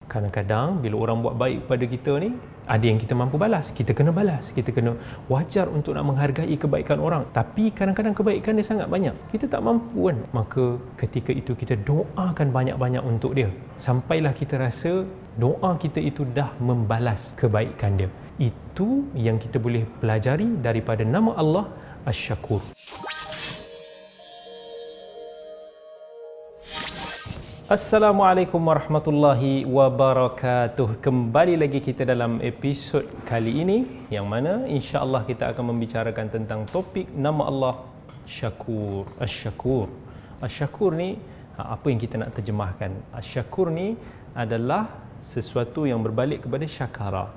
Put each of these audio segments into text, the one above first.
Kadang-kadang bila orang buat baik pada kita ni, ada yang kita mampu balas, kita kena balas, kita kena wajar untuk nak menghargai kebaikan orang. Tapi kadang-kadang kebaikan dia sangat banyak, kita tak mampu kan. Maka ketika itu kita doakan banyak-banyak untuk dia, sampailah kita rasa doa kita itu dah membalas kebaikan dia. Itu yang kita boleh pelajari daripada nama Allah Asy-Syakur. Assalamualaikum warahmatullahi wabarakatuh. Kembali lagi kita dalam episod kali ini, yang mana insya-Allah kita akan membicarakan tentang topik nama Allah Syakur. Asy-Syakur. Asy-Syakur ni apa yang kita nak terjemahkan? Asy-Syakur ni adalah sesuatu yang berbalik kepada syakara,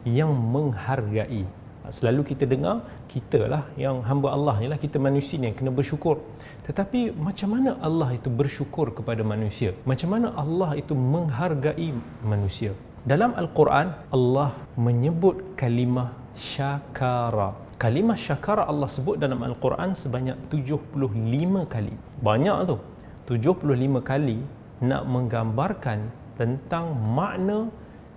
yang menghargai. Selalu kita dengar, kita lah yang hamba Allah ni lah, kita manusia ni yang kena bersyukur. Tetapi macam mana Allah itu bersyukur kepada manusia? Macam mana Allah itu menghargai manusia? Dalam Al-Quran, Allah menyebut kalimah syakara. Kalimah syakara Allah sebut dalam Al-Quran sebanyak 75 kali. Banyak tu. 75 kali nak menggambarkan tentang makna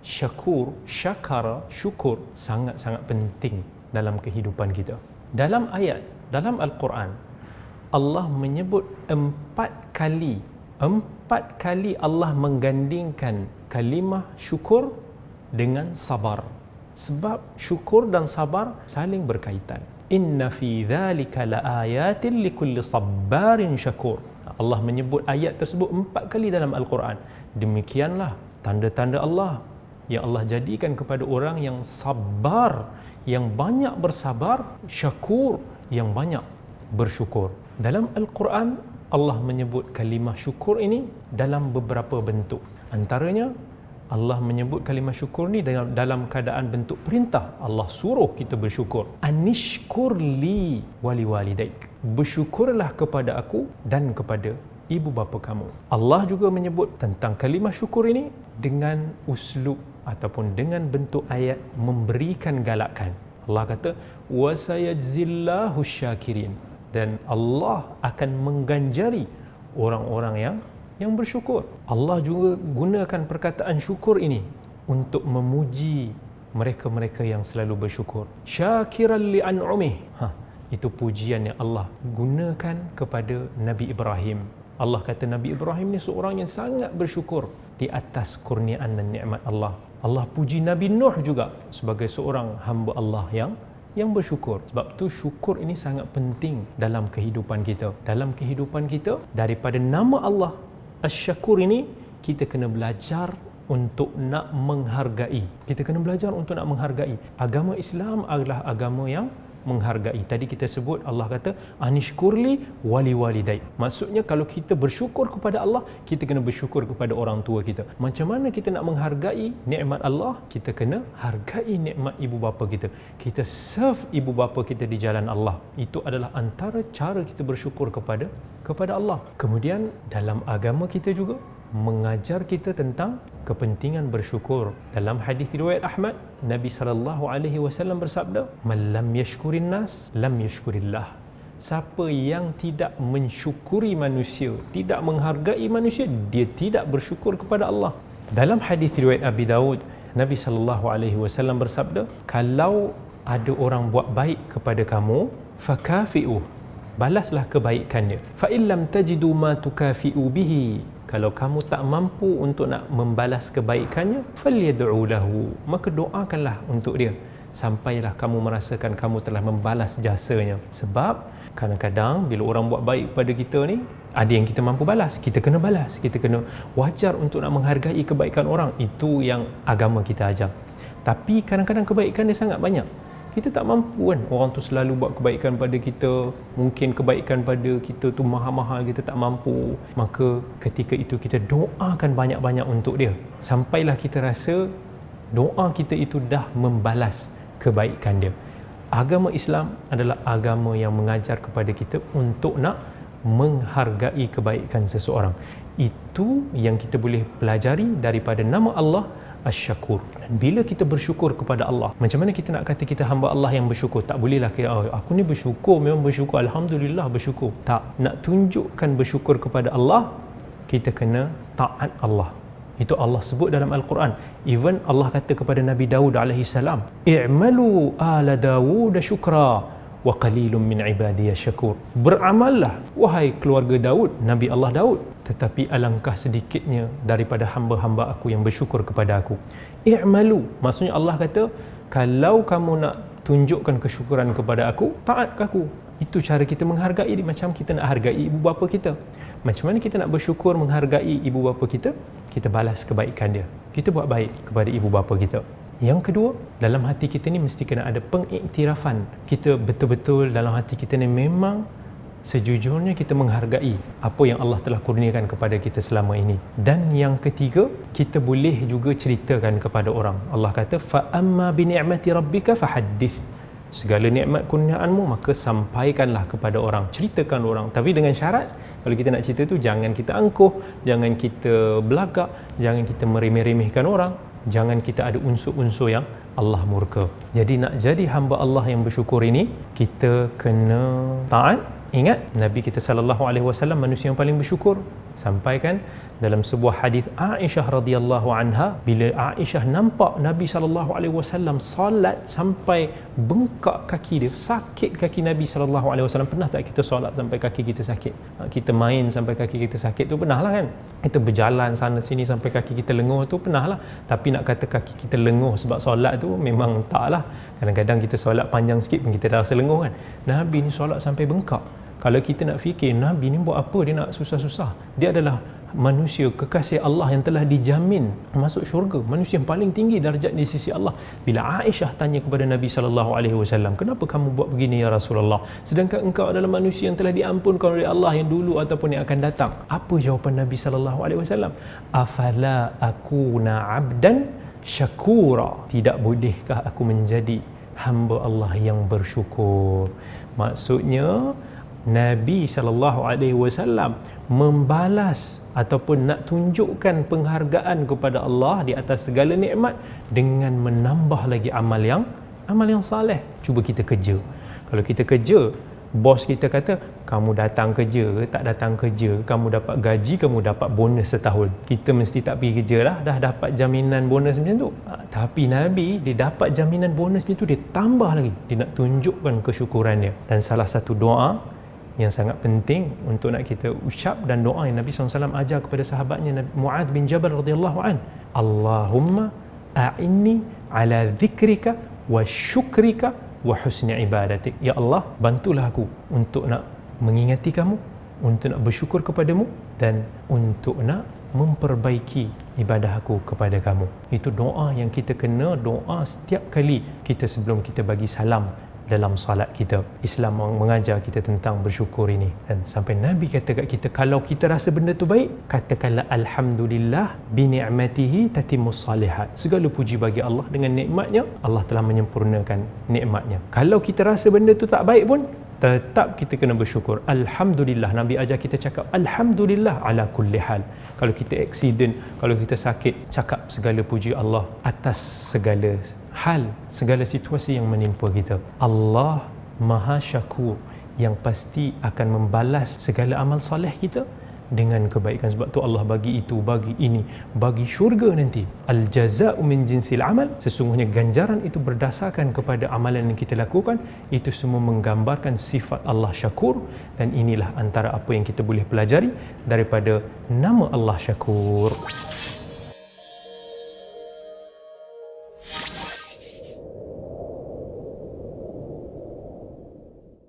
syakur, syakara, syukur sangat-sangat penting dalam kehidupan kita. Dalam ayat, dalam Al-Quran, Allah menyebut 4 kali Allah menggandingkan kalimah syukur dengan sabar. Sebab syukur dan sabar saling berkaitan. Inna fi dzalika laayatin likulli sabbarin syakur. Allah menyebut ayat tersebut 4 kali dalam Al-Quran. Demikianlah tanda-tanda Allah yang Allah jadikan kepada orang yang sabar, yang banyak bersabar, syakur, yang banyak bersyukur. Dalam Al-Quran, Allah menyebut kalimah syukur ini dalam beberapa bentuk. Antaranya, Allah menyebut kalimah syukur ni dalam keadaan bentuk perintah. Allah suruh kita bersyukur. Anishkur li wali walidaik. Bersyukurlah kepada aku dan kepada ibu bapa kamu. Allah juga menyebut tentang kalimah syukur ini dengan uslub ataupun dengan bentuk ayat memberikan galakan. Allah kata, wa sayajzillahu syakirin. Dan Allah akan mengganjari orang-orang yang bersyukur. Allah juga gunakan perkataan syukur ini untuk memuji mereka-mereka yang selalu bersyukur. Syakiran li'an'umih. Itu pujian yang Allah gunakan kepada Nabi Ibrahim. Allah kata Nabi Ibrahim ni seorang yang sangat bersyukur di atas kurniaan dan nikmat Allah. Allah puji Nabi Nuh juga sebagai seorang hamba Allah yang bersyukur. Sebab tu syukur ini sangat penting dalam kehidupan kita. Dalam kehidupan kita, daripada nama Allah Asy-Syakur ini, kita kena belajar untuk nak menghargai. Kita kena belajar untuk nak menghargai. Agama Islam adalah agama yang menghargai. Tadi kita sebut Allah kata anishkurli wali walidai. Maksudnya kalau kita bersyukur kepada Allah, kita kena bersyukur kepada orang tua kita. Macam mana kita nak menghargai nikmat Allah? Kita kena hargai nikmat ibu bapa kita. Kita serve ibu bapa kita di jalan Allah. Itu adalah antara cara kita bersyukur kepada Allah. Kemudian dalam agama kita juga mengajar kita tentang kepentingan bersyukur. Dalam hadis riwayat Ahmad, Nabi SAW bersabda, "Man lam yashkurin nas, lam yashkurillah." Siapa yang tidak mensyukuri manusia, tidak menghargai manusia, dia tidak bersyukur kepada Allah. Dalam hadis riwayat Abi Daud, Nabi SAW bersabda, "Kalau ada orang buat baik kepada kamu, fakafi'uh." Balaslah kebaikannya. Fa illam tajidu ma tukafi'u bihi. Kalau kamu tak mampu untuk nak membalas kebaikannya, falyad'u lahu. Maka doakanlah untuk dia sampailah kamu merasakan kamu telah membalas jasanya. Sebab kadang-kadang bila orang buat baik pada kita ni, ada yang kita mampu balas, kita kena balas, kita kena wajar untuk nak menghargai kebaikan orang. Itu yang agama kita ajar. Tapi kadang-kadang kebaikan dia sangat banyak, kita tak mampu kan. Orang tu selalu buat kebaikan pada kita, mungkin kebaikan pada kita tu mahal-mahal, kita tak mampu. Maka ketika itu kita doakan banyak-banyak untuk dia, sampailah kita rasa doa kita itu dah membalas kebaikan dia. Agama Islam adalah agama yang mengajar kepada kita untuk nak menghargai kebaikan seseorang. Itu yang kita boleh pelajari daripada nama Allah Asy-Syakur. Bila kita bersyukur kepada Allah, macam mana kita nak kata kita hamba Allah yang bersyukur? Tak bolehlah kira, aku ni bersyukur, memang bersyukur, Alhamdulillah bersyukur. Tak, nak tunjukkan bersyukur kepada Allah, kita kena taat Allah. Itu Allah sebut dalam Al-Quran. Even Allah kata kepada Nabi Daud alaihi salam, "I'malu ala Dawud syukra wa qalilun min ibadiy syakur." Beramallah wahai keluarga Daud, Nabi Allah Daud, tetapi alangkah sedikitnya daripada hamba-hamba aku yang bersyukur kepada aku. I'malu, maksudnya Allah kata, kalau kamu nak tunjukkan kesyukuran kepada aku, taat ke aku. Itu cara kita menghargai, macam kita nak hargai ibu bapa kita. Macam mana kita nak bersyukur menghargai ibu bapa kita? Kita balas kebaikan dia. Kita buat baik kepada ibu bapa kita. Yang kedua, dalam hati kita ni mesti kena ada pengiktirafan. Kita betul-betul dalam hati kita ni memang sejujurnya kita menghargai apa yang Allah telah kurniakan kepada kita selama ini. Dan yang ketiga, kita boleh juga ceritakan kepada orang. Allah kata, fa amma bi ni'mati rabbika fahaddith. Segala nikmat kurniaanmu maka sampaikanlah kepada orang, ceritakan orang. Tapi dengan syarat, kalau kita nak cerita tu jangan kita angkuh, jangan kita belagak, jangan kita meremeh-remehkan orang, jangan kita ada unsur-unsur yang Allah murka. Jadi nak jadi hamba Allah yang bersyukur ini, kita kena taat. Ingat, Nabi kita sallallahu alaihi wasallam manusia yang paling bersyukur. Sampaikan dalam sebuah hadis Aisyah radhiyallahu anha, bila Aisyah nampak Nabi sallallahu alaihi wasallam solat sampai bengkak kaki dia, sakit kaki Nabi sallallahu alaihi wasallam. Pernah tak kita solat sampai kaki kita sakit? Kita main sampai kaki kita sakit tu pernah lah kan? Kita berjalan sana sini sampai kaki kita lenguh tu pernah lah. Tapi nak kata kaki kita lenguh sebab solat tu memang tak lah. Kadang-kadang kita solat panjang sikit pun kita dah rasa lenguh kan. Nabi ni solat sampai bengkak. Kalau kita nak fikir, Nabi ni buat apa dia nak susah-susah? Dia adalah manusia kekasih Allah yang telah dijamin masuk syurga, manusia yang paling tinggi darjat di sisi Allah. Bila Aisyah tanya kepada Nabi SAW, kenapa kamu buat begini ya Rasulullah, sedangkan engkau adalah manusia yang telah diampunkan oleh Allah yang dulu ataupun yang akan datang? Apa jawapan Nabi SAW? Afala akuna abdan syakura, tidak bolehkah aku menjadi hamba Allah yang bersyukur? Maksudnya Nabi SAW membalas ataupun nak tunjukkan penghargaan kepada Allah di atas segala nikmat dengan menambah lagi amal yang saleh. Cuba kita kerja. Kalau kita kerja, bos kita kata, kamu datang kerja ke tak datang kerja, kamu dapat gaji, kamu dapat bonus setahun. Kita mesti tak pergi kerja lah, dah dapat jaminan bonus macam tu. Tapi Nabi, dia dapat jaminan bonus macam tu, dia tambah lagi. Dia nak tunjukkan kesyukurannya. Dan salah satu doa yang sangat penting untuk nak kita ucap dan doa yang Nabi SAW ajar kepada sahabatnya Mu'adz bin Jabal radhiyallahu an, Allahumma a'inni ala dhikrika wa syukrika wa husni ibadatik. Ya Allah, bantulah aku untuk nak mengingati kamu, untuk nak bersyukur kepadamu, dan untuk nak memperbaiki ibadah aku kepada kamu. Itu doa yang kita kena doa setiap kali kita sebelum kita bagi salam dalam solat kita. Islam mengajar kita tentang bersyukur ini. Dan sampai Nabi kata kat kita, kalau kita rasa benda tu baik, katakanlah alhamdulillah bi ni'matihi tatimmus salihat. Segala puji bagi Allah, dengan nikmatnya Allah telah menyempurnakan nikmatnya. Kalau kita rasa benda tu tak baik pun, tetap kita kena bersyukur. Alhamdulillah. Nabi ajar kita cakap alhamdulillah ala kulli hal. Kalau kita accident, kalau kita sakit, cakap segala puji Allah atas segala hal, segala situasi yang menimpa kita. Allah Maha Syakur, yang pasti akan membalas segala amal soleh kita dengan kebaikan. Sebab tu Allah bagi itu, bagi ini, bagi syurga nanti. Al-jaza'u min jinsil amal. Sesungguhnya ganjaran itu berdasarkan kepada amalan yang kita lakukan. Itu semua menggambarkan sifat Allah Syakur. Dan inilah antara apa yang kita boleh pelajari daripada nama Allah Syakur.